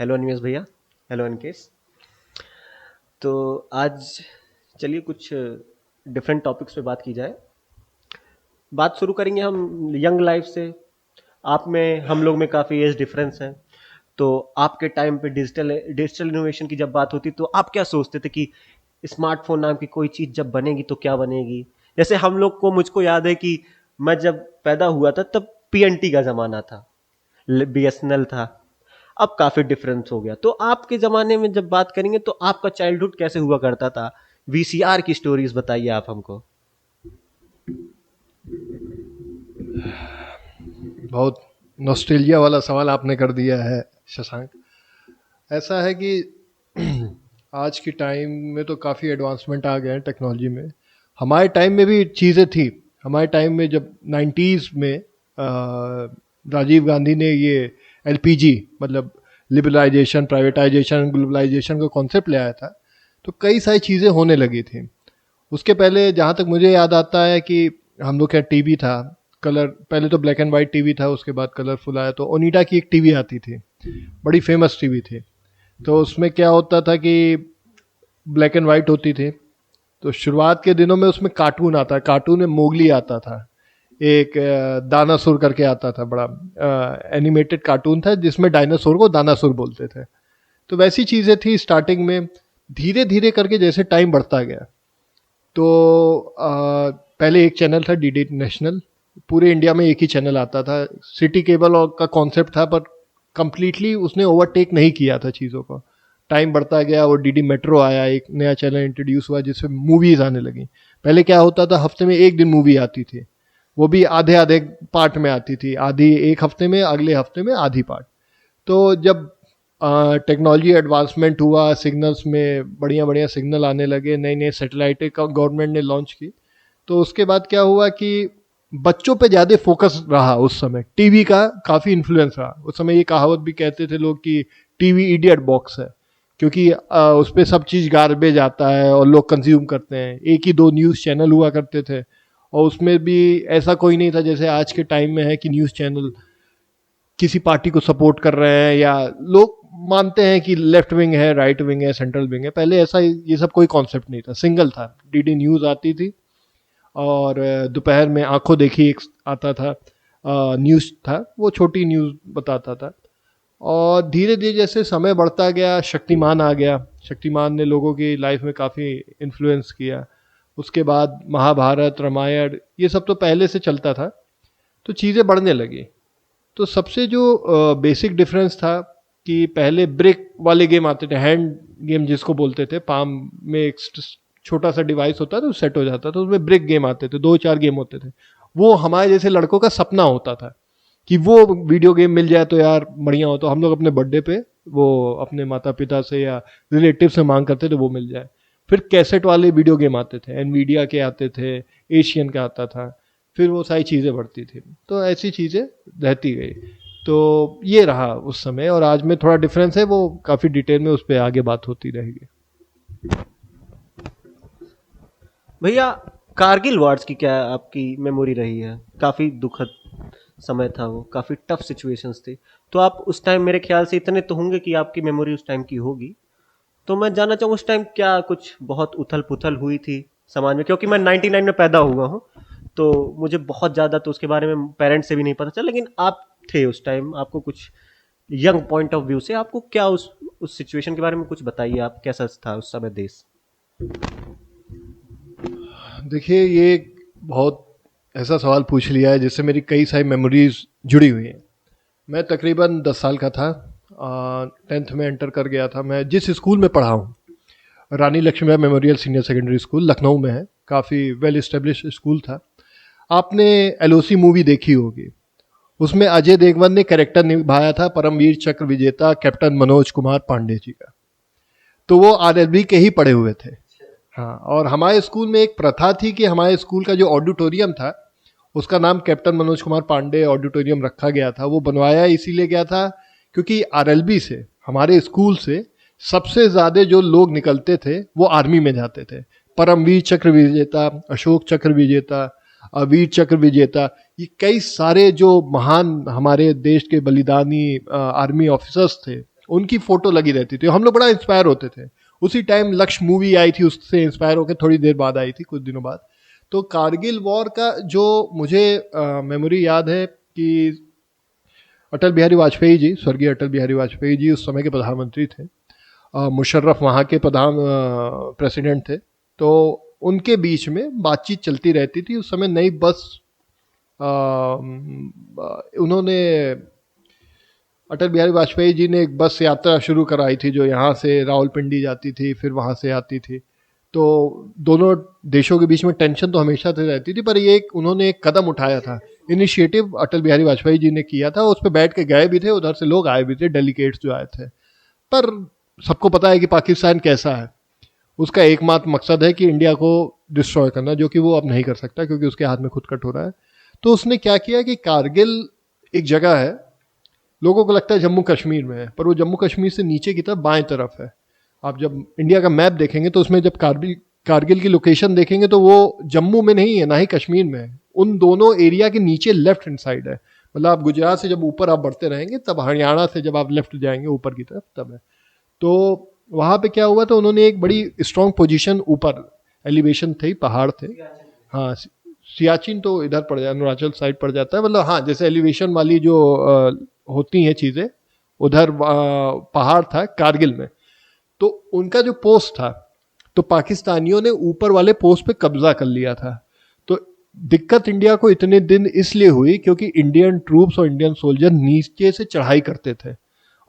Hello Animesh भैया। Hello अनकेश। तो आज चलिए कुछ डिफरेंट टॉपिक्स पे बात की जाए। बात शुरू करेंगे हम यंग लाइफ से। आप में हम लोग में काफ़ी एज डिफरेंस है। तो आपके टाइम पे डिजिटल डिजिटल इनोवेशन की जब बात होती तो आप क्या सोचते थे कि स्मार्टफोन नाम की कोई चीज़ जब बनेगी तो क्या बनेगी? जैसे हम लोग को, मुझको याद है कि मैं जब पैदा हुआ था तब पीएनटी का ज़माना था, बीएसएनएल था। अब काफी डिफरेंस हो गया। तो आपके जमाने में जब बात करेंगे तो आपका चाइल्डहुड कैसे हुआ करता था? वीसीआर की स्टोरीज बताइए आप हमको। बहुत नॉस्टैल्जिया वाला सवाल आपने कर दिया है शशांक। ऐसा है कि आज के टाइम में तो काफ़ी एडवांसमेंट आ गए हैं टेक्नोलॉजी में। हमारे टाइम में भी चीज़ें थी। हमारे टाइम में जब 90s में राजीव गांधी ने ये एलपीजी मतलब लिबरलाइजेशन, प्राइवेटाइजेशन, ग्लोबलाइजेशन का कॉन्सेप्ट ले आया था, तो कई सारी चीज़ें होने लगी थी। उसके पहले जहाँ तक मुझे याद आता है कि हम लोग का टीवी था कलर, पहले तो ब्लैक एंड वाइट टीवी था, उसके बाद कलरफुल आया। तो ओनिडा की एक टीवी आती थी, बड़ी फेमस टीवी थी। तो उसमें क्या होता था कि ब्लैक एंड वाइट होती थी। तो शुरुआत के दिनों में उसमें कार्टून आता है, कार्टून में मोगली आता था, एक दानासुर करके आता था, बड़ा एनिमेटेड कार्टून था जिसमें डायनासोर को दानासुर बोलते थे। तो वैसी चीज़ें थी स्टार्टिंग में। धीरे धीरे करके जैसे टाइम बढ़ता गया तो पहले एक चैनल था डीडी नेशनल, पूरे इंडिया में एक ही चैनल आता था। सिटी केबल और का कॉन्सेप्ट था, पर कंप्लीटली उसने ओवरटेक नहीं किया था चीज़ों को। टाइम बढ़ता गया और डीडी मेट्रो आया, एक नया चैनल इंट्रोड्यूस हुआ जिसमें मूवीज़ आने लगी। पहले क्या होता था, हफ्ते में एक दिन मूवी आती थी, वो भी आधे आधे पार्ट में आती थी, आधी एक हफ्ते में, अगले हफ्ते में आधी पार्ट। तो जब टेक्नोलॉजी एडवांसमेंट हुआ, सिग्नल्स में बढ़िया बढ़िया सिग्नल आने लगे, नई नई सैटेलाइटें का गवर्नमेंट ने लॉन्च की, तो उसके बाद क्या हुआ कि बच्चों पे ज़्यादा फोकस रहा। उस समय टीवी का काफ़ी इन्फ्लुएंस रहा। उस समय ये कहावत भी कहते थे लोग कि टीवी इडियट बॉक्स है, क्योंकि उस पर सब चीज़ गार्बेज आता है और लोग कंज्यूम करते हैं। एक ही दो न्यूज़ चैनल हुआ करते थे, और उसमें भी ऐसा कोई नहीं था जैसे आज के टाइम में है कि न्यूज़ चैनल किसी पार्टी को सपोर्ट कर रहे हैं, या लोग मानते हैं कि लेफ्ट विंग है, राइट विंग है, सेंट्रल विंग है। पहले ऐसा ये सब कोई कॉन्सेप्ट नहीं था, सिंगल था, डीडी न्यूज़ आती थी। और दोपहर में आंखों देखी एक आता था, न्यूज़ था, वो छोटी न्यूज़ बताता था। और धीरे धीरे जैसे समय बढ़ता गया, शक्तिमान आ गया। शक्तिमान ने लोगों की लाइफ में काफ़ी इन्फ्लुएंस किया। उसके बाद महाभारत, रामायण, ये सब तो पहले से चलता था, तो चीज़ें बढ़ने लगी। तो सबसे जो बेसिक डिफरेंस था कि पहले ब्रिक वाले गेम आते थे, हैंड गेम जिसको बोलते थे, पाम में एक छोटा सा डिवाइस होता था, सेट हो जाता था, उसमें ब्रिक गेम आते थे, दो चार गेम होते थे। वो हमारे जैसे लड़कों का सपना होता था कि वो वीडियो गेम मिल जाए तो यार बढ़िया हो। तो हम लोग अपने बर्थडे पे वो अपने माता पिता से या रिलेटिव से मांग करते थे वो मिल जाए। फिर कैसेट वाले वीडियो गेम आते थे, एनवीडिया के आते थे, एशियन का आता था। फिर वो सारी चीज़ें बढ़ती थी, तो ऐसी चीज़ें रहती गई। तो ये रहा उस समय, और आज में थोड़ा डिफरेंस है, वो काफ़ी डिटेल में उस पर आगे बात होती रहेगी। भैया, कारगिल वॉर्स की क्या आपकी मेमोरी रही है? काफी दुखद समय था वो, काफी टफ सिचुएशंस थी। तो आप उस टाइम, मेरे ख्याल से इतने तो होंगे कि आपकी मेमोरी उस टाइम की होगी। तो मैं जानना चाहूँ उस टाइम क्या कुछ बहुत उथल पुथल हुई थी समाज में? क्योंकि मैं 99 में पैदा हुआ हूँ, तो मुझे बहुत ज़्यादा तो उसके बारे में पेरेंट्स से भी नहीं पता चला। लेकिन आप थे उस टाइम, आपको कुछ यंग पॉइंट ऑफ व्यू से आपको क्या उस सिचुएशन के बारे में कुछ बताइए। आप, कैसा था उस समय देश? देखिए, ये एक बहुत ऐसा सवाल पूछ लिया है जिससे मेरी कई सारी मेमोरीज जुड़ी हुई हैं। मैं तकरीबन 10 साल का था, 10th में एंटर कर गया था। मैं जिस स्कूल में पढ़ा हूँ, Rani Laxmibai memorial senior secondary school, Lucknow में है, काफ़ी वेल इस्टेब्लिश स्कूल था। आपने एलओसी मूवी देखी होगी, उसमें अजय देवगन ने कैरेक्टर निभाया था परमवीर चक्र विजेता कैप्टन मनोज कुमार पांडे जी का। तो वो आरएलबी के ही पढ़े हुए थे। हाँ, और हमारे स्कूल में एक प्रथा थी कि हमारे स्कूल का जो ऑडिटोरियम था, उसका नाम कैप्टन मनोज कुमार पांडे ऑडिटोरियम रखा गया था। वो बनवाया इसीलिए गया था क्योंकि आरएलबी से, हमारे स्कूल से सबसे ज़्यादा जो लोग निकलते थे वो आर्मी में जाते थे। परमवीर चक्र विजेता, अशोक चक्र विजेता, वीर चक्र विजेता, ये कई सारे जो महान हमारे देश के बलिदानी आर्मी ऑफिसर्स थे, उनकी फोटो लगी रहती थी, हम लोग बड़ा इंस्पायर होते थे। उसी टाइम लक्ष्य मूवी आई थी, उससे इंस्पायर होकर थोड़ी देर बाद आई थी, कुछ दिनों बाद। तो कारगिल वॉर का जो मुझे मेमोरी याद है कि अटल बिहारी वाजपेयी जी, स्वर्गीय अटल बिहारी वाजपेयी जी उस समय के प्रधानमंत्री थे। मुशर्रफ वहाँ के प्रधान प्रेसिडेंट थे। तो उनके बीच में बातचीत चलती रहती थी। उस समय नई बस उन्होंने, अटल बिहारी वाजपेयी जी ने एक बस यात्रा शुरू कराई थी जो यहाँ से रावलपिंडी जाती थी, फिर वहाँ से आती थी। तो दोनों देशों के बीच में टेंशन तो हमेशा से रहती थी, पर ये एक उन्होंने एक कदम उठाया था, इनिशिएटिव अटल बिहारी वाजपेयी जी ने किया था। उस पर बैठ के गए भी थे, उधर से लोग आए भी थे, डेलीगेट्स जो आए थे। पर सबको पता है कि पाकिस्तान कैसा है। उसका एकमात्र मकसद है कि इंडिया को डिस्ट्रॉय करना, जो कि वो अब नहीं कर सकता क्योंकि उसके हाथ में खुद कट हो रहा है। तो उसने क्या किया कि कारगिल एक जगह है, लोगों को लगता है जम्मू कश्मीर में है, पर वो जम्मू कश्मीर से नीचे की तरफ बाएं तरफ है। आप जब इंडिया का मैप देखेंगे तो उसमें जब कारगिल की लोकेशन देखेंगे तो वो जम्मू में नहीं है, ना ही कश्मीर में है। उन दोनों एरिया के नीचे लेफ्ट हैंड साइड है। मतलब आप गुजरात से जब ऊपर आप बढ़ते रहेंगे तब हरियाणा से जब आप लेफ्ट जाएंगे ऊपर की तरफ तब है। तो वहाँ पे क्या हुआ, तो उन्होंने एक बड़ी स्ट्रॉन्ग पोजीशन, ऊपर एलिवेशन थे, पहाड़ थे। हाँ, सियाचिन तो इधर पड़ जाता है, अरुणाचल साइड पड़ जाता है। मतलब हाँ, जैसे एलिवेशन वाली जो होती हैं चीज़ें, उधर पहाड़ था कारगिल में। तो उनका जो पोस्ट था, तो पाकिस्तानियों ने ऊपर वाले पोस्ट पे कब्जा कर लिया था। तो दिक्कत इंडिया को इतने दिन इसलिए हुई क्योंकि इंडियन ट्रूप्स और इंडियन सोल्जर नीचे से चढ़ाई करते थे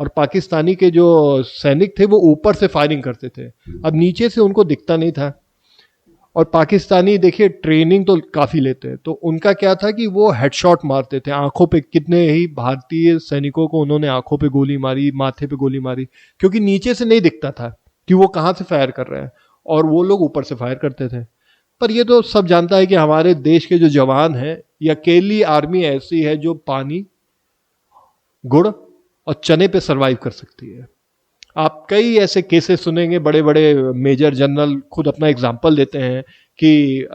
और पाकिस्तानी के जो सैनिक थे वो ऊपर से फायरिंग करते थे। अब नीचे से उनको दिखता नहीं था। और पाकिस्तानी देखिए ट्रेनिंग तो काफ़ी लेते हैं, तो उनका क्या था कि वो हेडशॉट मारते थे आंखों पे। कितने ही भारतीय सैनिकों को उन्होंने आंखों पे गोली मारी, माथे पे गोली मारी, क्योंकि नीचे से नहीं दिखता था कि वो कहाँ से फायर कर रहे हैं, और वो लोग ऊपर से फायर करते थे। पर ये तो सब जानता है कि हमारे देश के जो जवान हैं, ये अकेली आर्मी ऐसी है जो पानी, गुड़ और चने पे सरवाइव कर सकती है। आप कई ऐसे केसेस सुनेंगे, बड़े बड़े मेजर जनरल खुद अपना एग्जाम्पल देते हैं कि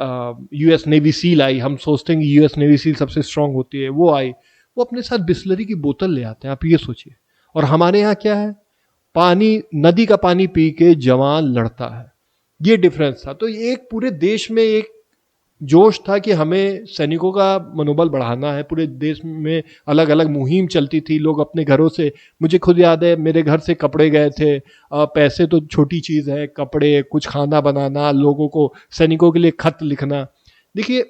यूएस नेवी सील आई, हम सोचते हैं कि यूएस नेवी सील सबसे स्ट्रांग होती है, वो आई, वो अपने साथ बिस्लरी की बोतल ले आते हैं, आप ये सोचिए। और हमारे यहाँ क्या है, पानी, नदी का पानी पी के जवान लड़ता है। ये डिफरेंस था। तो ये एक पूरे देश में एक जोश था कि हमें सैनिकों का मनोबल बढ़ाना है। पूरे देश में अलग अलग मुहिम चलती थी, लोग अपने घरों से, मुझे खुद याद है मेरे घर से कपड़े गए थे। पैसे तो छोटी चीज़ है, कपड़े, कुछ खाना बनाना, लोगों को, सैनिकों के लिए खत लिखना। देखिए,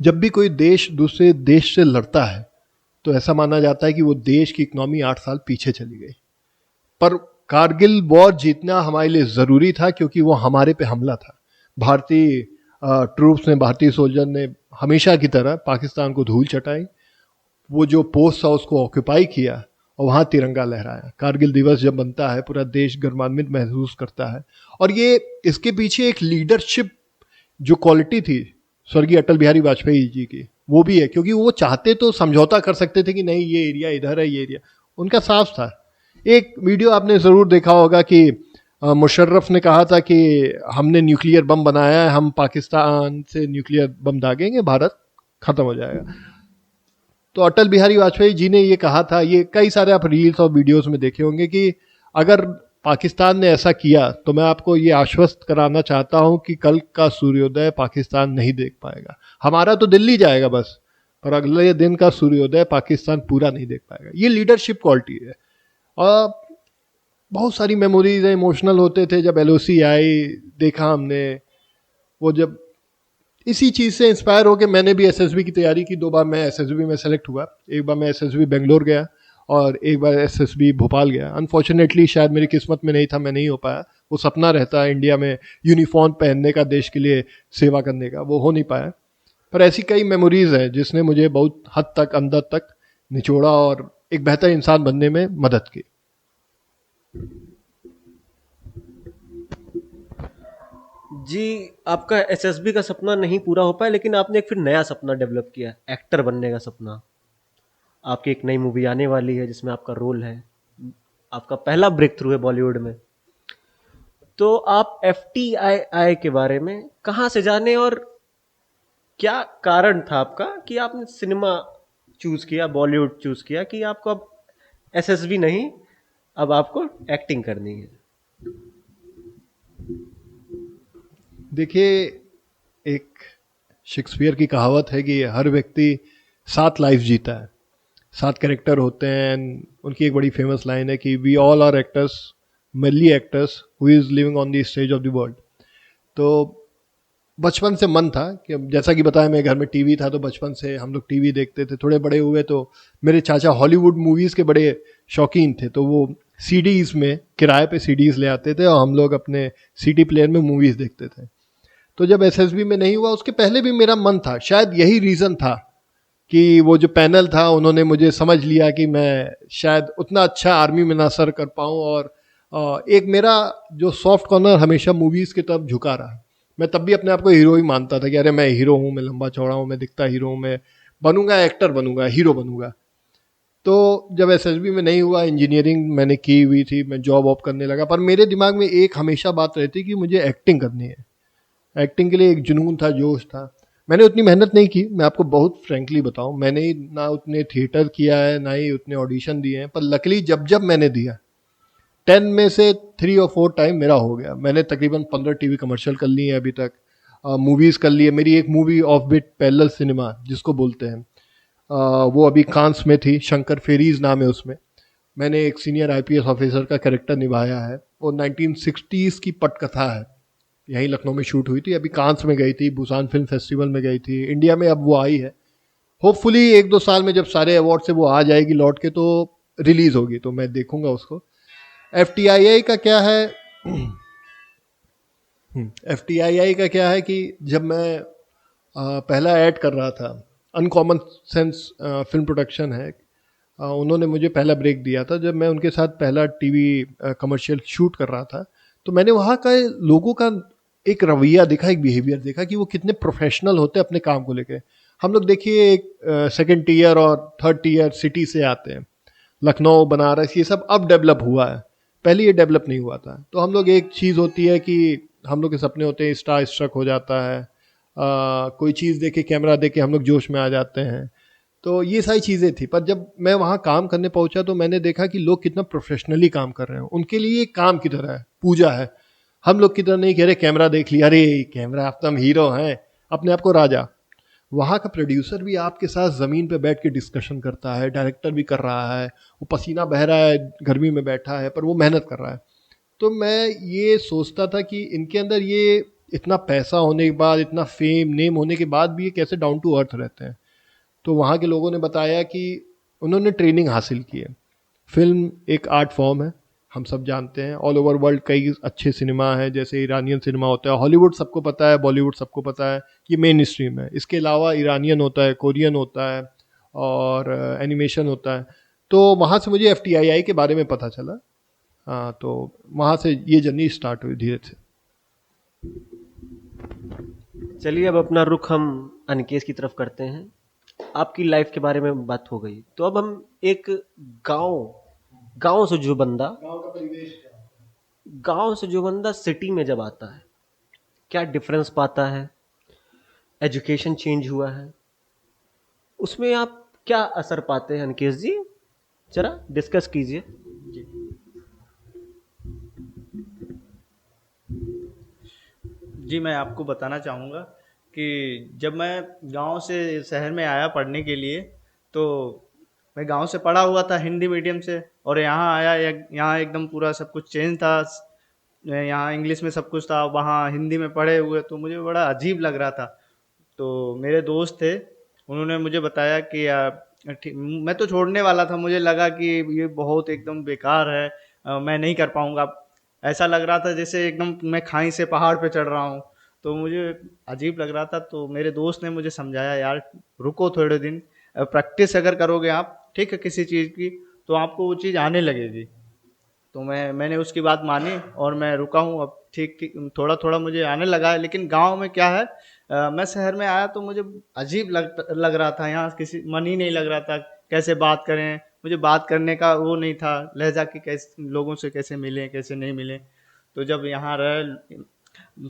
जब भी कोई देश दूसरे देश से लड़ता है तो ऐसा माना जाता है कि वो देश की इकोनॉमी 8 साल पीछे चली गई। पर कारगिल वॉर जीतना हमारे लिए ज़रूरी था क्योंकि वो हमारे पे हमला था। भारतीय ट्रूप्स ने, भारतीय सोल्जर ने हमेशा की तरह पाकिस्तान को धूल चटाई, वो जो पोस्ट था उसको ऑक्यूपाई किया और वहाँ तिरंगा लहराया। कारगिल दिवस जब बनता है पूरा देश गर्मान्वित महसूस करता है। और ये, इसके पीछे एक लीडरशिप जो क्वालिटी थी स्वर्गीय अटल बिहारी वाजपेयी जी की, वो भी है। क्योंकि वो चाहते तो समझौता कर सकते थे कि नहीं ये एरिया इधर है, ये एरिया, उनका साफ था। एक वीडियो आपने ज़रूर देखा होगा कि मुशर्रफ ने कहा था कि हमने न्यूक्लियर बम बनाया है, हम पाकिस्तान से न्यूक्लियर बम दागेंगे, भारत खत्म हो जाएगा। तो अटल बिहारी वाजपेयी जी ने ये कहा था, ये कई सारे आप रील्स और वीडियोस में देखे होंगे, कि अगर पाकिस्तान ने ऐसा किया तो मैं आपको ये आश्वस्त कराना चाहता हूं कि कल का सूर्योदय पाकिस्तान नहीं देख पाएगा। हमारा तो दिल्ली जाएगा बस, पर अगले दिन का सूर्योदय पाकिस्तान पूरा नहीं देख पाएगा। ये लीडरशिप क्वालिटी है। और बहुत सारी मेमोरीज है, इमोशनल होते थे जब एलओसी आई, देखा हमने। वो जब इसी चीज़ से इंस्पायर होकर मैंने भी एसएसबी की तैयारी की। 2 बार मैं एसएसबी में सेलेक्ट हुआ। एक बार मैं एसएसबी बेंगलोर गया और एक बार एसएसबी भोपाल गया। अनफॉर्चुनेटली शायद मेरी किस्मत में नहीं था, मैं नहीं हो पाया। वो सपना रहता है इंडिया में यूनिफॉर्म पहनने का, देश के लिए सेवा करने का, वो हो नहीं पाया। पर ऐसी कई मेमोरीज हैं जिसने मुझे बहुत हद तक अंदर तक निचोड़ा और एक बेहतर इंसान बनने में मदद की। जी, आपका एसएसबी का सपना नहीं पूरा हो पाया, लेकिन आपने एक फिर नया सपना डेवलप किया, एक्टर बनने का सपना। आपकी एक नई मूवी आने वाली है जिसमें आपका रोल है, आपका पहला ब्रेक थ्रू है बॉलीवुड में। तो आप एफटीआई के बारे में कहाँ से जाने और क्या कारण था आपका कि आपने सिनेमा चूज किया, बॉलीवुड चूज किया, कि आपको अब एसएसबी नहीं अब आपको एक्टिंग करनी है। देखिए, एक शेक्सपियर की कहावत है कि हर व्यक्ति 7 लाइफ जीता है, 7 कैरेक्टर होते हैं। उनकी एक बड़ी फेमस लाइन है कि we all are actors, mainly actors who is living on the stage of the world. तो बचपन से मन था कि अब जैसा कि बताया, मेरे घर में टीवी था, तो बचपन से हम लोग टीवी देखते थे। थोड़े बड़े हुए तो मेरे चाचा हॉलीवुड मूवीज़ के बड़े शौकीन थे, तो वो सीडीज़ में किराए पे सीडीज़ ले आते थे और हम लोग अपने सीडी प्लेयर में मूवीज़ देखते थे। तो जब एसएसबी में नहीं हुआ, उसके पहले भी मेरा मन था, शायद यही रीज़न था कि वो जो पैनल था उन्होंने मुझे समझ लिया कि मैं शायद उतना अच्छा आर्मी में ना सर कर पाऊँ। और एक मेरा जो सॉफ्ट कॉर्नर हमेशा मूवीज़ की तरफ झुका रहा। मैं तब भी अपने आप को हीरो ही मानता था कि अरे मैं हीरो हूँ, मैं लंबा चौड़ा हूँ, मैं दिखता हीरो हूँ, मैं बनूंगा, एक्टर बनूंगा, हीरो बनूंगा। तो जब एसएसबी में नहीं हुआ, इंजीनियरिंग मैंने की हुई थी, मैं जॉब वॉब करने लगा, पर मेरे दिमाग में एक हमेशा बात रहती कि मुझे एक्टिंग करनी है। एक्टिंग के लिए एक जुनून था, जोश था। मैंने उतनी मेहनत नहीं की, मैं आपको बहुत फ्रेंकली बताऊं, मैंने ना उतने थिएटर किया है, ना ही उतने ऑडिशन दिए हैं, पर लकली जब जब मैंने दिया, 10 में से 3 और 4 टाइम मेरा हो गया। मैंने तकरीबन 15 टीवी कमर्शियल कर लिए हैं अभी तक, मूवीज़ कर ली है। मेरी एक movie of bit parallel cinema जिसको बोलते हैं, वो अभी कांस में थी, शंकर फेरीज नाम है उसमें। मैंने एक सीनियर आईपीएस ऑफिसर का कैरेक्टर निभाया है। वो 1960s की पटकथा है, यहीं लखनऊ में शूट हुई थी, अभी कांस में गई थी, बुसान फिल्म फेस्टिवल में गई थी, इंडिया में अब वो आई है। होपफुली 1-2 साल में जब सारे अवार्ड से वो आ जाएगी लौट के, तो रिलीज होगी, तो मैं देखूंगा उसको। एफ का क्या है, एफ का क्या है कि जब मैं पहला ऐड कर रहा था, अनकॉमन सेंस फिल्म प्रोडक्शन है, उन्होंने मुझे पहला ब्रेक दिया था जब मैं उनके साथ पहला टीवी कमर्शियल शूट कर रहा था। तो मैंने वहाँ का लोगों का एक रवैया देखा, एक बिहेवियर देखा कि वो कितने प्रोफेशनल होते हैं अपने काम को लेके। हम लोग देखिए एक सेकेंड टीयर और थर्ड टीयर सिटी से आते हैं, लखनऊ, बनारस, ये सब अब डेवलप हुआ है, पहले ये डेवलप नहीं हुआ था। तो हम लोग, एक चीज़ होती है कि हम लोग के सपने होते हैं, स्टार स्ट्रक हो जाता है, कोई चीज़ देखे, कैमरा देखे हम लोग जोश में आ जाते हैं। तो ये सारी चीज़ें थी। पर जब मैं वहाँ काम करने पहुँचा तो मैंने देखा कि लोग कितना प्रोफेशनली काम कर रहे हैं। उनके लिए एक काम की तरह है, पूजा है। हम लोग की तरह नहीं कह रहे कैमरा देख लिया, अरे कैमरा, अब तो हम हीरो हैं, अपने आप को राजा। वहाँ का प्रोड्यूसर भी आपके साथ ज़मीन पे बैठ के डिस्कशन करता है, डायरेक्टर भी कर रहा है, वो पसीना बह रहा है, गर्मी में बैठा है, पर वो मेहनत कर रहा है। तो मैं ये सोचता था कि इनके अंदर ये इतना पैसा होने के बाद, इतना फेम नेम होने के बाद भी ये कैसे डाउन टू अर्थ रहते हैं। तो वहाँ के लोगों ने बताया कि उन्होंने ट्रेनिंग हासिल की है। फिल्म एक आर्ट फॉर्म है, हम सब जानते हैं। ऑल ओवर वर्ल्ड कई अच्छे सिनेमा हैं, जैसे ईरानियन सिनेमा होता है, हॉलीवुड सबको पता है, बॉलीवुड सबको पता है, ये मेन स्ट्रीम है। इसके अलावा ईरानियन होता है, कोरियन होता है, और एनिमेशन होता है। तो वहाँ से मुझे एफ के बारे में पता चला। हाँ, तो वहाँ से ये जर्नी स्टार्ट हुई धीरे से। चलिए अब अपना रुख हम अनकेस की तरफ करते हैं। आपकी लाइफ के बारे में बात हो गई, तो अब हम एक गांव गांव से जो बंदा गांव का परिवेश क्या? गांव से जो बंदा सिटी में जब आता है, क्या डिफरेंस पाता है, एजुकेशन चेंज हुआ है, उसमें आप क्या असर पाते हैं अनकेश जी, जरा डिस्कस कीजिए। जी, मैं आपको बताना चाहूँगा कि जब मैं गांव से शहर में आया पढ़ने के लिए, तो मैं गांव से पढ़ा हुआ था हिंदी मीडियम से, और यहाँ आया, यहाँ एकदम पूरा सब कुछ चेंज था। यहाँ इंग्लिश में सब कुछ था, वहाँ हिंदी में पढ़े हुए, तो मुझे बड़ा अजीब लग रहा था। तो मेरे दोस्त थे, उन्होंने मुझे बताया कि मैं तो छोड़ने वाला था, मुझे लगा कि ये बहुत एकदम बेकार है, मैं नहीं कर पाऊँगा। ऐसा लग रहा था जैसे एकदम मैं खाई से पहाड़ पे चढ़ रहा हूँ, तो मुझे अजीब लग रहा था। तो मेरे दोस्त ने मुझे समझाया, यार रुको थोड़े दिन, प्रैक्टिस अगर करोगे आप, ठीक है, किसी चीज़ की, तो आपको वो चीज़ आने लगेगी। तो मैंने उसकी बात मानी और मैं रुका हूँ अब, ठीक ठीक थोड़ा थोड़ा मुझे आने लगा है। लेकिन गांव में क्या है, मैं शहर में आया तो मुझे अजीब लग रहा था, यहाँ किसी मन ही नहीं लग रहा था, कैसे बात करें, मुझे बात करने का वो नहीं था, लहजा कि कैसे लोगों से कैसे मिलें कैसे नहीं मिलें। तो जब यहाँ रहे,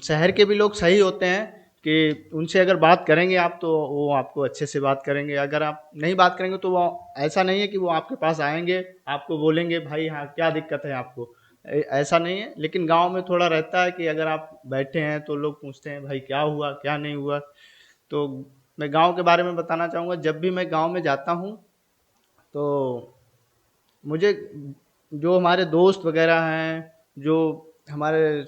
शहर के भी लोग सही होते हैं कि उनसे अगर बात करेंगे आप तो वो आपको अच्छे से बात करेंगे, अगर आप नहीं बात करेंगे तो वो ऐसा नहीं है कि वो आपके पास आएंगे आपको बोलेंगे भाई हाँ क्या दिक्कत है आपको, ऐसा नहीं है। लेकिन गांव में थोड़ा रहता है कि अगर आप बैठे हैं तो लोग पूछते हैं भाई क्या हुआ क्या नहीं हुआ। तो मैं गांव के बारे में बताना चाहूँगा, जब भी मैं गांव में जाता हूँ तो मुझे जो हमारे दोस्त वगैरह हैं, जो हमारे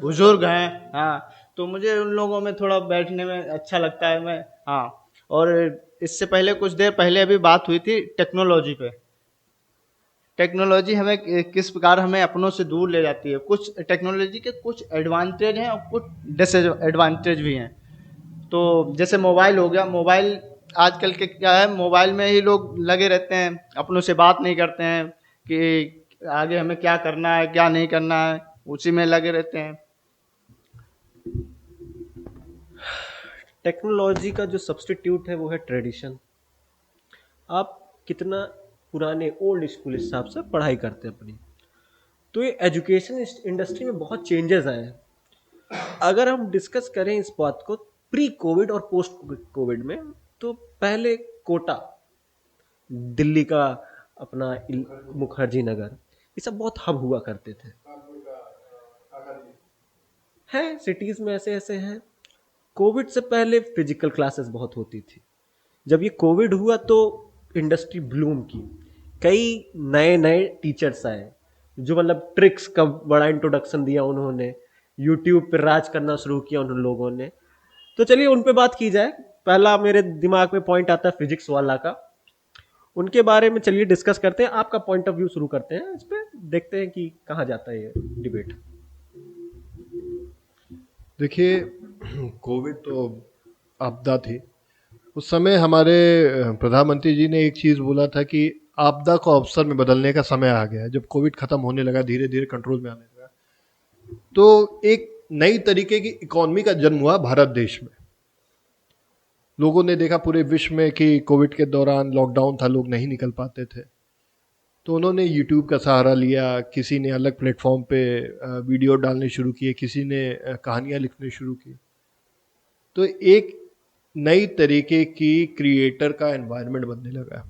बुजुर्ग हैं, हाँ, तो मुझे उन लोगों में थोड़ा बैठने में अच्छा लगता है। मैं, हाँ, और इससे पहले कुछ देर पहले अभी बात हुई थी टेक्नोलॉजी पे। टेक्नोलॉजी हमें किस प्रकार हमें अपनों से दूर ले जाती है। कुछ टेक्नोलॉजी के कुछ एडवांटेज हैं और कुछ डिसएडवांटेज भी हैं। तो जैसे मोबाइल हो गया, मोबाइल आजकल के क्या है, मोबाइल में ही लोग लगे रहते हैं, अपनों से बात नहीं करते हैं कि आगे हमें क्या करना है क्या नहीं करना है, उसी में लगे रहते हैं। टेक्नोलॉजी का जो सब्स्टिट्यूट है वो है ट्रेडिशन। आप कितना पुराने ओल्ड स्कूल हिसाब से पढ़ाई करते हैं अपनी, तो ये एजुकेशन इंडस्ट्री में बहुत चेंजेस आए हैं। अगर हम डिस्कस करें इस बात को प्री कोविड और पोस्ट कोविड में, तो पहले कोटा, दिल्ली का अपना मुखर्जी नगर, ये सब बहुत हब हुआ करते थे। हैं सिटीज में ऐसे ऐसे हैं। कोविड से पहले फिजिकल क्लासेस बहुत होती थी। जब ये कोविड हुआ तो इंडस्ट्री ब्लूम की, कई नए नए टीचर्स आए जो मतलब ट्रिक्स का बड़ा इंट्रोडक्शन दिया उन्होंने, यूट्यूब पर राज करना शुरू किया उन लोगों ने। तो चलिए उन पे बात की जाए। पहला मेरे दिमाग में पॉइंट आता है फिजिक्स वाला का, उनके बारे में चलिए डिस्कस करते हैं। आपका पॉइंट ऑफ व्यू शुरू करते हैं इस पे, देखते हैं कि कहाँ जाता है ये डिबेट। देखिए, कोविड तो आपदा थी। उस समय हमारे प्रधानमंत्री जी ने एक चीज़ बोला था कि आपदा को अवसर में बदलने का समय आ गया है। जब कोविड ख़त्म होने लगा, धीरे धीरे कंट्रोल में आने लगा, तो एक नई तरीके की इकॉनमी का जन्म हुआ भारत देश में। लोगों ने देखा पूरे विश्व में कि कोविड के दौरान लॉकडाउन था, लोग नहीं निकल पाते थे, तो उन्होंने यूट्यूब का सहारा लिया। किसी ने अलग प्लेटफॉर्म पे वीडियो डालने शुरू किए, किसी ने कहानियाँ लिखने शुरू की। तो एक नई तरीके की क्रिएटर का एनवायरनमेंट बनने लगा,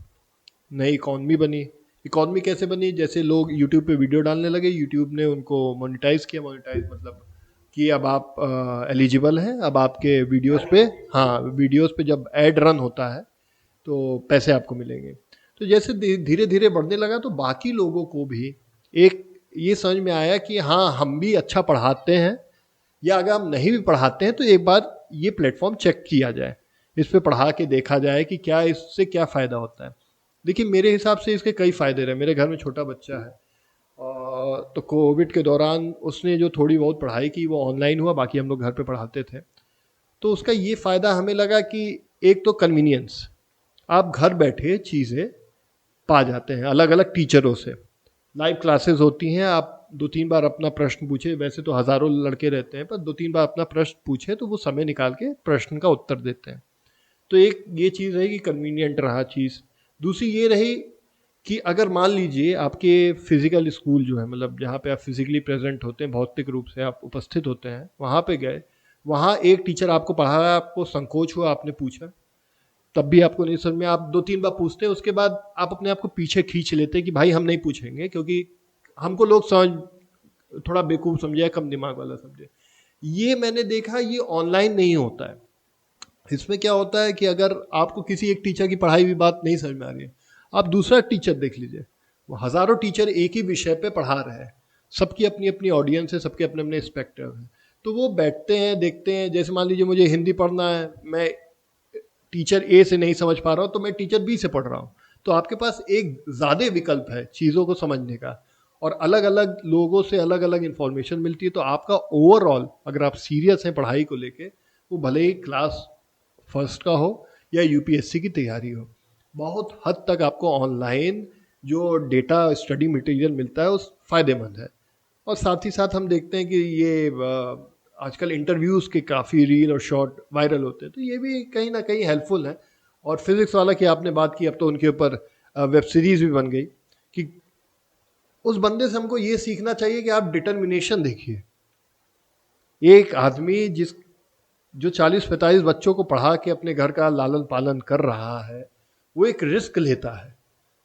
नई इकॉनमी बनी। इकॉनमी कैसे बनी? जैसे लोग यूट्यूब पे वीडियो डालने लगे, यूट्यूब ने उनको मोनेटाइज किया। मोनेटाइज मतलब कि अब आप एलिजिबल हैं, अब आपके वीडियोस पे, हाँ, वीडियोस पे जब ऐड रन होता है तो पैसे आपको मिलेंगे। तो जैसे धीरे धीरे बढ़ने लगा तो बाकी लोगों को भी एक ये समझ में आया कि हाँ, हम भी अच्छा पढ़ाते हैं, या अगर हम नहीं भी पढ़ाते हैं तो एक बार ये प्लेटफॉर्म चेक किया जाए, इस पे पढ़ा के देखा जाए कि क्या इससे क्या फ़ायदा होता है। देखिए, मेरे हिसाब से इसके कई फ़ायदे रहे। मेरे घर में छोटा बच्चा है, तो कोविड के दौरान उसने जो थोड़ी बहुत पढ़ाई की वो ऑनलाइन हुआ, बाकी हम लोग घर पे पढ़ाते थे। तो उसका ये फ़ायदा हमें लगा कि एक तो कन्वीनियंस, आप घर बैठे चीज़ें पा जाते हैं अलग अलग टीचरों से। लाइव क्लासेस होती हैं, आप 2-3 बार अपना प्रश्न पूछे, वैसे तो हज़ारों लड़के रहते हैं, पर 2-3 बार अपना प्रश्न पूछे तो वो समय निकाल के प्रश्न का उत्तर देते हैं। तो एक ये चीज़ रही कि कन्वीनियंट रहा चीज़। दूसरी ये रही कि अगर मान लीजिए आपके फिज़िकल स्कूल जो है, मतलब जहाँ पे आप फिज़िकली प्रेजेंट होते हैं, भौतिक रूप से आप उपस्थित होते हैं, वहाँ पे गए, वहाँ एक टीचर आपको पढ़ा रहा है, आपको संकोच हुआ, आपने पूछा, तब भी आपको नहीं समझ में, आप 2-3 बार पूछते हैं, उसके बाद आप अपने आप को पीछे खींच लेते हैं कि भाई हम नहीं पूछेंगे, क्योंकि हमको लोग समझ थोड़ा बेवकूफ़ समझे या कम दिमाग वाला समझे। ये मैंने देखा, ये ऑनलाइन नहीं होता है। इसमें क्या होता है कि अगर आपको किसी एक टीचर की पढ़ाई हुई बात नहीं समझ में आ रही है, आप दूसरा टीचर देख लीजिए, वो हज़ारों टीचर एक ही विषय पे पढ़ा रहे हैं, सबकी अपनी अपनी ऑडियंस है, सबके अपने अपने स्पेक्ट्रम है। तो वो बैठते हैं, देखते हैं। जैसे मान लीजिए मुझे हिंदी पढ़ना है, मैं टीचर ए से नहीं समझ पा रहा हूँ तो मैं टीचर बी से पढ़ रहा हूँ, तो आपके पास एक ज़्यादा विकल्प है चीज़ों को समझने का, और अलग अलग लोगों से अलग अलग इन्फॉर्मेशन मिलती है। तो आपका ओवरऑल, अगर आप सीरियस हैं पढ़ाई को लेके, वो भले ही क्लास फर्स्ट का हो या यूपीएससी की तैयारी हो, बहुत हद तक आपको ऑनलाइन जो डेटा स्टडी मटेरियल मिलता है उस फ़ायदेमंद है। और साथ ही साथ हम देखते हैं कि ये आजकल इंटरव्यूज़ के काफ़ी रील और शॉर्ट वायरल होते हैं, तो ये भी कहीं ना कहीं हेल्पफुल है। और फिज़िक्स वाला की आपने बात की, अब तो उनके ऊपर वेब सीरीज़ भी बन गई कि उस बंदे से हमको ये सीखना चाहिए कि आप डिटर्मिनेशन देखिए। एक आदमी जो 40-45 बच्चों को पढ़ा के अपने घर का लालन पालन कर रहा है, वो एक रिस्क लेता है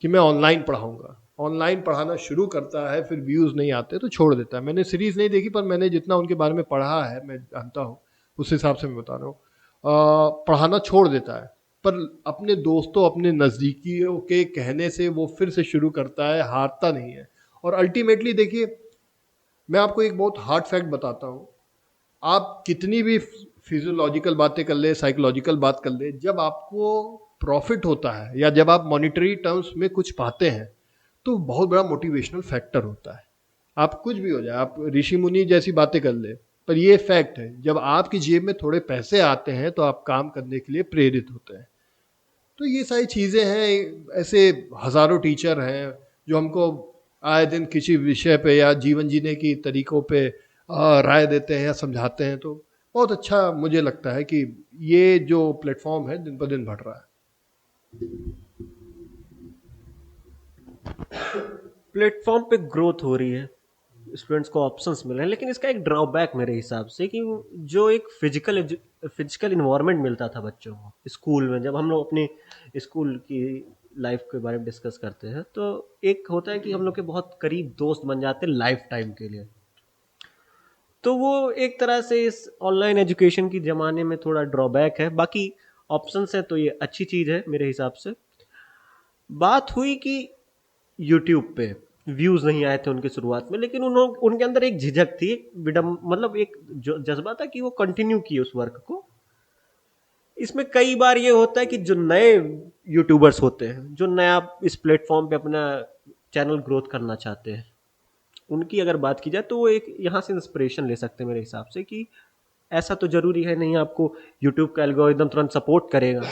कि मैं ऑनलाइन पढ़ाऊँगा। ऑनलाइन पढ़ाना शुरू करता है, फिर व्यूज़ नहीं आते तो छोड़ देता है। मैंने सीरीज़ नहीं देखी, पर मैंने जितना उनके बारे में पढ़ा है, मैं जानता हूँ, उस हिसाब से मैं बता रहा हूँ। पढ़ाना छोड़ देता है, पर अपने दोस्तों, अपने नज़दीकियों के कहने से वो फिर से शुरू करता है, हारता नहीं है। और अल्टीमेटली देखिए, मैं आपको एक बहुत हार्ड फैक्ट बताता हूँ। आप कितनी भी फिजियोलॉजिकल बातें कर ले, साइकोलॉजिकल बात कर ले, जब आपको प्रॉफिट होता है या जब आप मॉनिटरी टर्म्स में कुछ पाते हैं, तो बहुत बड़ा मोटिवेशनल फैक्टर होता है। आप कुछ भी हो जाए, आप ऋषि मुनि जैसी बातें कर ले, पर ये फैक्ट है, जब आपकी जेब में थोड़े पैसे आते हैं तो आप काम करने के लिए प्रेरित होते हैं। तो ये सारी चीज़ें हैं। ऐसे हज़ारों टीचर हैं जो हमको आए दिन किसी विषय पे या जीवन जीने की तरीकों पे राय देते हैं या समझाते हैं। तो बहुत अच्छा मुझे लगता है कि ये जो प्लेटफॉर्म है दिन पर दिन बढ़ रहा है। प्लेटफॉर्म पे ग्रोथ हो रही है, स्टूडेंट्स को ऑप्शंस मिल रहे हैं, लेकिन इसका एक ड्रॉबैक मेरे हिसाब से कि जो एक फिजिकल इन्वायरमेंट मिलता था बच्चों को स्कूल में, जब हम लोग अपनी स्कूल की लाइफ के बारे में डिस्कस करते हैं, तो एक होता है कि हम लोग के बहुत करीब दोस्त बन जाते हैं लाइफ टाइम के लिए। तो वो एक तरह से इस ऑनलाइन एजुकेशन की ज़माने में थोड़ा ड्रॉबैक है। बाकी ऑप्शंस है तो ये अच्छी चीज़ है मेरे हिसाब से। बात हुई कि यूट्यूब पे व्यूज़ नहीं आए थे उनके शुरुआत में, लेकिन उनके अंदर एक झिझक थी, मतलब एक जज्बा था कि वो कंटिन्यू किए उस वर्क को। इसमें कई बार ये होता है कि जो नए यूट्यूबर्स होते हैं, जो नया इस प्लेटफॉर्म पे अपना चैनल ग्रोथ करना चाहते हैं, उनकी अगर बात की जाए तो वो एक यहाँ से इंस्पिरेशन ले सकते हैं मेरे हिसाब से कि ऐसा तो ज़रूरी है नहीं आपको यूट्यूब का एल्गोरिदम तुरंत सपोर्ट करेगा,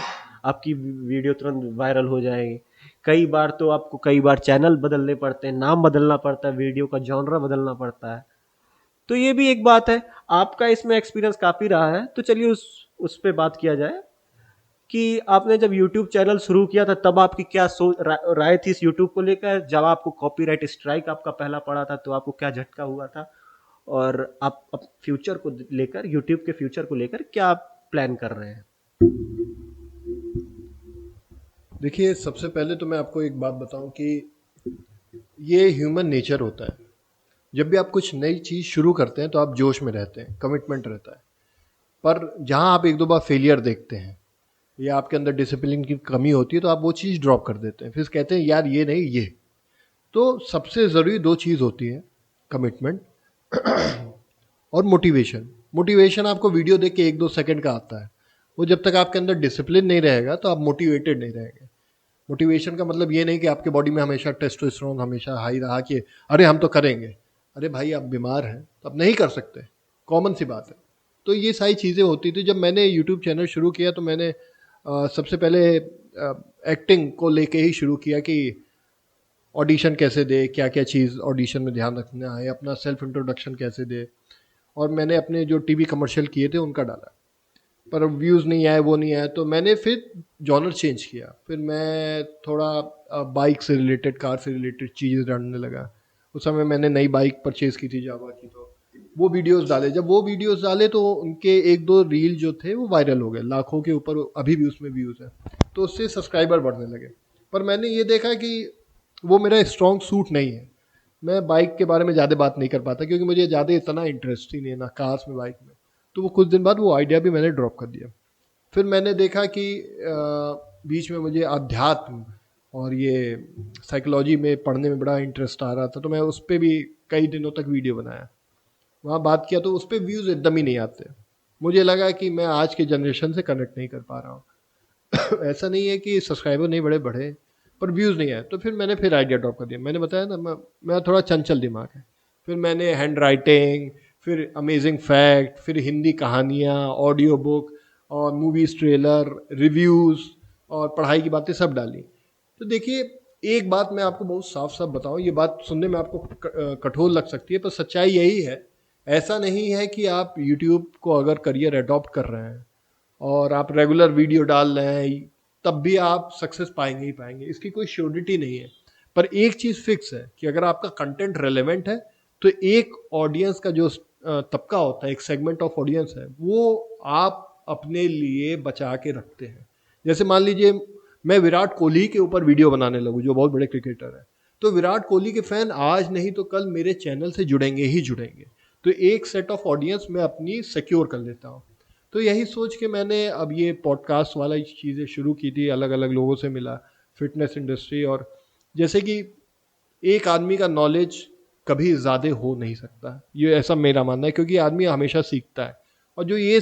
आपकी वीडियो तुरंत वायरल हो जाएगी। कई बार तो आपको कई बार चैनल बदलने पड़ते हैं, नाम बदलना पड़ता है, वीडियो का जॉनरा बदलना पड़ता है। तो ये भी एक बात है। आपका इसमें एक्सपीरियंस काफ़ी रहा है, तो चलिए उस पे बात किया जाए कि आपने जब यूट्यूब चैनल शुरू किया था तब आपकी क्या राय थी इस यूट्यूब को लेकर? जब आपको कॉपीराइट स्ट्राइक आपका पहला पड़ा था तो आपको क्या झटका हुआ था? और आप फ्यूचर को लेकर, यूट्यूब के फ्यूचर को लेकर क्या प्लान कर रहे हैं? देखिए, सबसे पहले तो मैं आपको एक बात बताऊं कि ये ह्यूमन नेचर होता है। जब भी आप कुछ नई चीज़ शुरू करते हैं तो आप जोश में रहते हैं, कमिटमेंट रहता है। पर जहां आप एक दो बार फेलियर देखते हैं या आपके अंदर डिसिप्लिन की कमी होती है तो आप वो चीज़ ड्रॉप कर देते हैं, फिर कहते हैं यार ये नहीं ये। तो सबसे ज़रूरी दो चीज़ होती है, कमिटमेंट और मोटिवेशन। मोटिवेशन आपको वीडियो देख के 1-2 सेकंड का आता है, वो जब तक आपके अंदर डिसिप्लिन नहीं रहेगा तो आप मोटिवेटेड नहीं रहेंगे। मोटिवेशन का मतलब ये नहीं कि आपके बॉडी में हमेशा टेस्टोस्टेरोन हमेशा हाई रहा कि अरे हम तो करेंगे। अरे भाई, आप बीमार हैं तो आप नहीं कर सकते, कॉमन सी बात है। तो ये सारी चीज़ें होती थी। जब मैंने यूट्यूब चैनल शुरू किया तो मैंने सबसे पहले एक्टिंग को लेके ही शुरू किया कि ऑडिशन कैसे दे, क्या क्या चीज़ ऑडिशन में ध्यान रखना है, अपना सेल्फ इंट्रोडक्शन कैसे दे। और मैंने अपने जो टीवी कमर्शियल किए थे उनका डाला, पर व्यूज़ नहीं आए, वो नहीं आया। तो मैंने फिर जॉनर चेंज किया। फिर मैं थोड़ा बाइक से रिलेटेड, कार से रिलेटेड चीज़ें डालने लगा। उस समय मैंने नई बाइक परचेज़ की थी जावा की, तो वो वीडियोस डाले। जब वो वीडियोस डाले तो उनके 1-2 रील जो थे वो वायरल हो गए, लाखों के ऊपर अभी भी उसमें व्यूज़ हैं। तो उससे सब्सक्राइबर बढ़ने लगे। पर मैंने ये देखा कि वो मेरा स्ट्रॉन्ग सूट नहीं है। मैं बाइक के बारे में ज़्यादा बात नहीं कर पाता क्योंकि मुझे ज़्यादा इतना इंटरेस्ट ही नहीं है ना कार्स में, बाइक में। तो वो कुछ दिन बाद वो आइडिया भी मैंने ड्रॉप कर दिया। फिर मैंने देखा कि बीच में मुझे अध्यात्म और ये साइकोलॉजी में पढ़ने में बड़ा इंटरेस्ट आ रहा था, तो मैं उस पर भी कई दिनों तक वीडियो बनाया, वहाँ बात किया। तो उस पर व्यूज़ एकदम ही नहीं आते। मुझे लगा कि मैं आज के जनरेशन से कनेक्ट नहीं कर पा रहा हूँ। ऐसा नहीं है कि सब्सक्राइबर नहीं बढ़े, पर व्यूज़ नहीं आए। तो फिर मैंने आइडिया ड्रॉप कर दिया। मैंने बताया ना, मैं थोड़ा चंचल दिमाग है। फिर मैंने हैंड राइटिंग, फिर अमेजिंग फैक्ट, फिर हिंदी कहानियाँ, ऑडियो बुक और मूवीज़ ट्रेलर, रिव्यूज़ और पढ़ाई की बातें सब डाली। तो देखिए, एक बात मैं आपको बहुत साफ साफ बताऊं, ये बात सुनने में आपको कठोर लग सकती है, पर सच्चाई यही है। ऐसा नहीं है कि आप यूट्यूब को अगर करियर अडॉप्ट कर रहे हैं और आप रेगुलर वीडियो डाल रहे हैं तब भी आप सक्सेस पाएंगे ही पाएंगे, इसकी कोई श्योरिटी नहीं है। पर एक चीज़ फिक्स है कि अगर आपका कंटेंट रेलेवेंट है तो एक ऑडियंस का जो तबका होता है, एक सेगमेंट ऑफ ऑडियंस है, वो आप अपने लिए बचा के रखते हैं। जैसे मान लीजिए मैं विराट कोहली के ऊपर वीडियो बनाने लगूँ, जो बहुत बड़े क्रिकेटर हैं, तो विराट कोहली के फैन आज नहीं तो कल मेरे चैनल से जुड़ेंगे ही जुड़ेंगे। तो एक सेट ऑफ ऑडियंस मैं अपनी सिक्योर कर लेता हूँ। तो यही सोच के मैंने अब ये पॉडकास्ट वाला चीज़ें शुरू की थी, अलग अलग लोगों से मिला, फिटनेस इंडस्ट्री, और जैसे कि एक आदमी का नॉलेज कभी ज़्यादा हो नहीं सकता, ये ऐसा मेरा मानना है, क्योंकि आदमी हमेशा सीखता है, और जो ये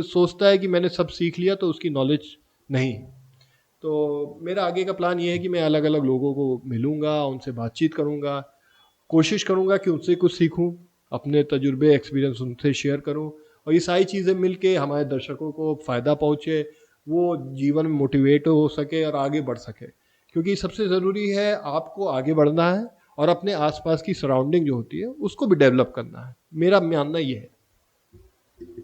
सोचता है कि मैंने सब सीख लिया, तो उसकी नॉलेज नहीं। तो मेरा आगे का प्लान ये है कि मैं अलग अलग लोगों को मिलूँगा, उनसे बातचीत करूँगा, कोशिश करूँगा कि उनसे कुछ सीखूँ, अपने तजुर्बे एक्सपीरियंस उनसे शेयर करूँ, और ये सारी चीज़ें मिल के हमारे दर्शकों को फ़ायदा पहुँचे, वो जीवन में मोटिवेट हो सके और आगे बढ़ सके। क्योंकि सबसे ज़रूरी है आपको आगे बढ़ना है और अपने आसपास की सराउंडिंग जो होती है उसको भी डेवलप करना है। मेरा मानना ये है।